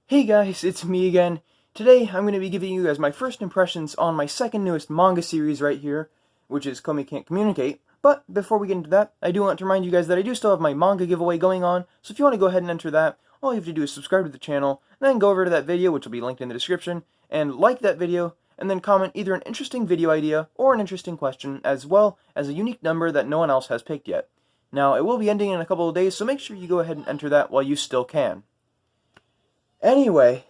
Hey guys, it's me again. Today I'm going to be giving you guys my first impressions on my second newest manga series right here, which is Komi Can't Communicate. But before we get into that, I do want to remind you guys that I do still have my manga giveaway going on, so if you want to go ahead and enter that, all you have to do is subscribe to the channel, and then go over to that video, which will be linked in the description, and like that video, and then comment either an interesting video idea or an interesting question, as well as a unique number that no one else has picked yet. Now, it will be ending in a couple of days, so make sure you go ahead and enter that while you still can. Anyway,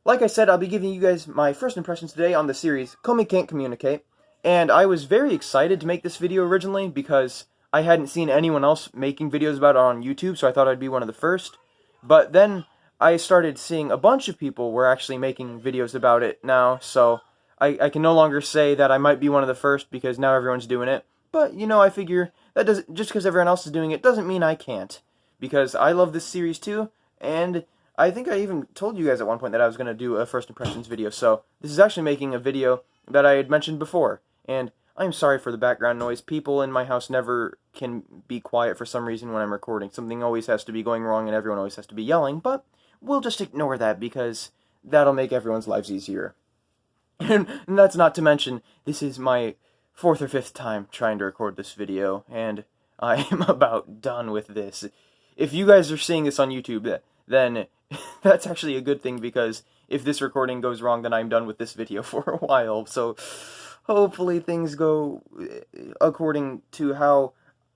like I said, I'll be giving you guys my first impressions today on the series Komi Can't Communicate, and I was very excited to make this video originally because I hadn't seen anyone else making videos about it on YouTube, so I thought I'd be one of the first. But then I started seeing a bunch of people were actually making videos about it now, so I can no longer say that I might be one of the first because now everyone's doing it. But, you know, I figure that doesn't, just because everyone else is doing it doesn't mean I can't, because I love this series too, and I think I even told you guys at one point that I was going to do a first impressions video, so this is actually making a video that I had mentioned before, and I'm sorry for the background noise. People in my house never can be quiet for some reason when I'm recording. Something always has to be going wrong and everyone always has to be yelling, but we'll just ignore that because that'll make everyone's lives easier. And that's not to mention, this is my fourth or fifth time trying to record this video, and I am about done with this. If you guys are seeing this on YouTube, then that's actually a good thing, because if this recording goes wrong, then I'm done with this video for a while. So hopefully things go according to how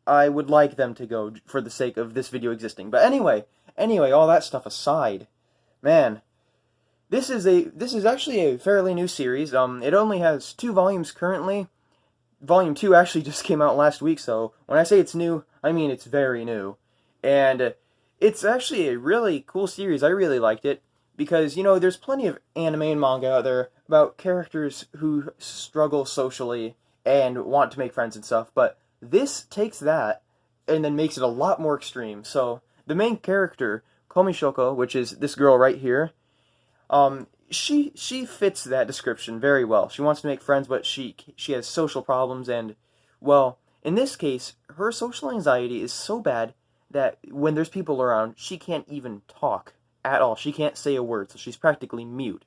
I would like them to go for the sake of this video existing. But anyway, all that stuff aside, man, this is actually a fairly new series. It only has 2 volumes currently. Volume 2 actually just came out last week, so when I say it's new, I mean it's very new. And it's actually a really cool series. I really liked it because, you know, there's plenty of anime and manga out there about characters who struggle socially and want to make friends and stuff, but this takes that and then makes it a lot more extreme. So the main character, Komi Shoko, which is this girl right here, she fits that description very well. She wants to make friends, but she has social problems, and, well, in this case, her social anxiety is so bad that when there's people around, she can't even talk at all. She can't say a word, so she's practically mute.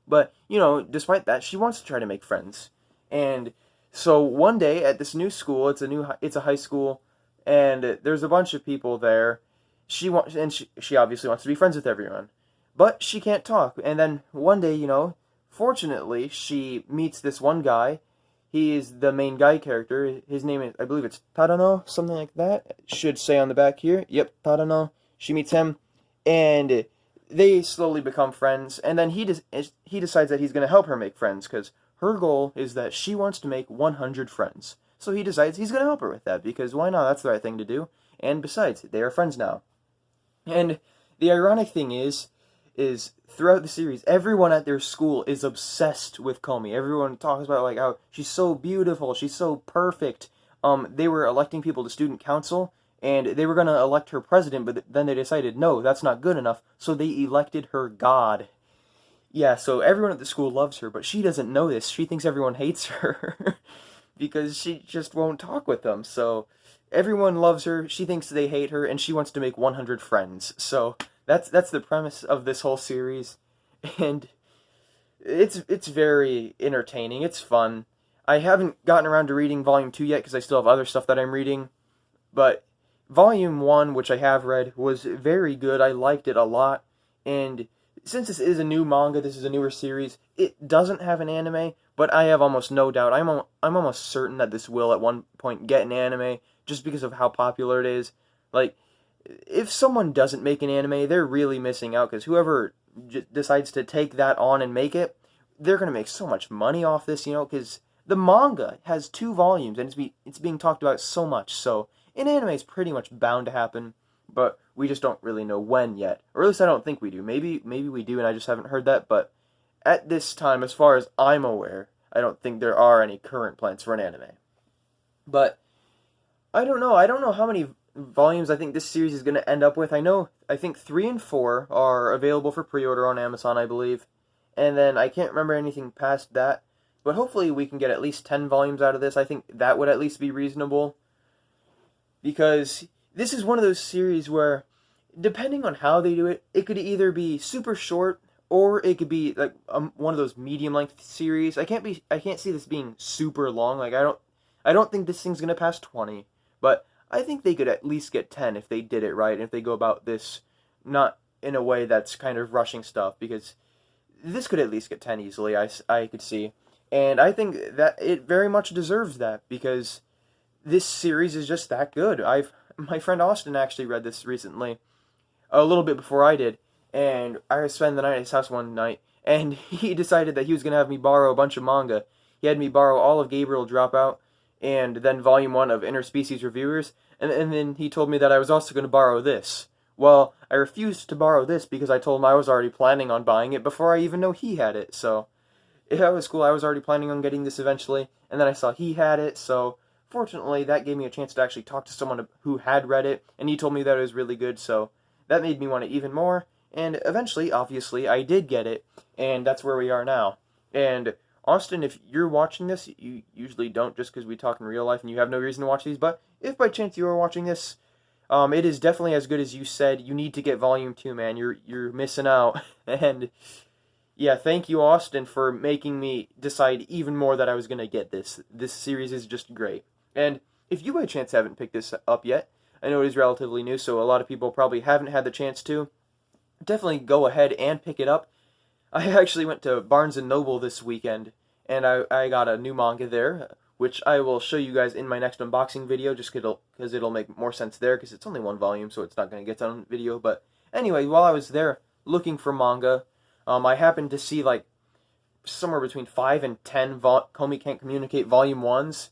But, you know, despite that, she wants to try to make friends. And so one day at this new school, it's a high school, and there's a bunch of people there. She obviously wants to be friends with everyone, but she can't talk. And then one day, you know, fortunately, she meets this one guy. He is the main guy character. His name is, I believe it's Tadano, something like that. It should say on the back here. Yep, Tadano. She meets him, and they slowly become friends. And then he decides that he's going to help her make friends, because her goal is that she wants to make 100 friends. So he decides he's going to help her with that, because why not? That's the right thing to do. And besides, they are friends now. And the ironic thing is throughout the series, everyone at their school is obsessed with Komi. Everyone talks about, like, how she's so beautiful, she's so perfect. They were electing people to student council, and they were going to elect her president, but then they decided, no, that's not good enough, so they elected her god. Yeah, so everyone at the school loves her, but she doesn't know this. She thinks everyone hates her, because she just won't talk with them. So everyone loves her, she thinks they hate her, and she wants to make 100 friends. So that's the premise of this whole series, and it's very entertaining. It's fun. I haven't gotten around to reading Volume 2 yet because I still have other stuff that I'm reading, but Volume 1, which I have read, was very good. I liked it a lot, and since this is a new manga, this is a newer series, it doesn't have an anime, but I have almost no doubt. I'm almost certain that this will at one point get an anime, just because of how popular it is. Like, if someone doesn't make an anime, they're really missing out, because whoever decides to take that on and make it, they're going to make so much money off this, you know, because the manga has 2 volumes, and it's being talked about so much, so an anime is pretty much bound to happen, but we just don't really know when yet. Or at least I don't think we do. Maybe we do, and I just haven't heard that, but at this time, as far as I'm aware, I don't think there are any current plans for an anime. But I don't know how many volumes I think this series is going to end up with. I think 3 and 4 are available for pre-order on Amazon, I believe. And then I can't remember anything past that. But hopefully we can get at least 10 volumes out of this. I think that would at least be reasonable. Because this is one of those series where, depending on how they do it, it could either be super short or it could be like one of those medium length series. I can't see this being super long. Like I don't think this thing's gonna pass 20, but I think they could at least get 10 if they did it right and if they go about this not in a way that's kind of rushing stuff, because this could at least get 10 easily. I could see, and I think that it very much deserves that because this series is just that good. My friend Austin actually read this recently, a little bit before I did, and I spent the night at his house one night, and he decided that he was going to have me borrow a bunch of manga. He had me borrow all of Gabriel Dropout, and then Volume 1 of Interspecies Reviewers, and then he told me that I was also going to borrow this. Well, I refused to borrow this because I told him I was already planning on buying it before I even know he had it, so that was cool. I was already planning on getting this eventually, and then I saw he had it, so fortunately that gave me a chance to actually talk to someone who had read it, and he told me that it was really good, so that made me want it even more, and eventually, obviously, I did get it, and that's where we are now. And Austin, if you're watching this, you usually don't just because we talk in real life and you have no reason to watch these, but if by chance you are watching this, it is definitely as good as you said. You need to get Volume 2, man. You're missing out. And yeah, thank you, Austin, for making me decide even more that I was going to get this. This series is just great. And if you by chance haven't picked this up yet, I know it is relatively new, so a lot of people probably haven't had the chance to. Definitely go ahead and pick it up. I actually went to Barnes & Noble this weekend, and I got a new manga there, which I will show you guys in my next unboxing video, just because it'll make more sense there, because it's only one volume, so it's not going to get done on video. But anyway, while I was there looking for manga, I happened to see like somewhere between 5 and 10 Komi Can't Communicate Volume 1s,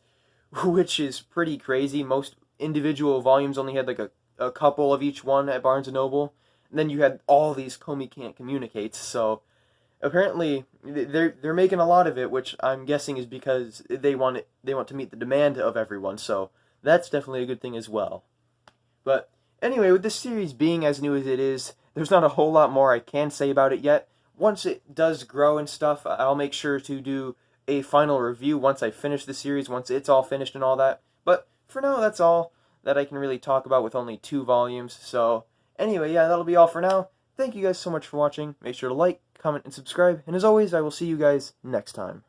which is pretty crazy. Most individual volumes only had like a couple of each one at Barnes & Noble. And then you had all these Komi Can't Communicate, so apparently they're making a lot of it, which I'm guessing is because they want to meet the demand of everyone, so that's definitely a good thing as well. But anyway, with this series being as new as it is, there's not a whole lot more I can say about it yet. Once it does grow and stuff, I'll make sure to do a final review once I finish the series, once it's all finished and all that. But for now, that's all that I can really talk about with only 2 volumes, so anyway, yeah, that'll be all for now. Thank you guys so much for watching. Make sure to like, comment, and subscribe. And as always, I will see you guys next time.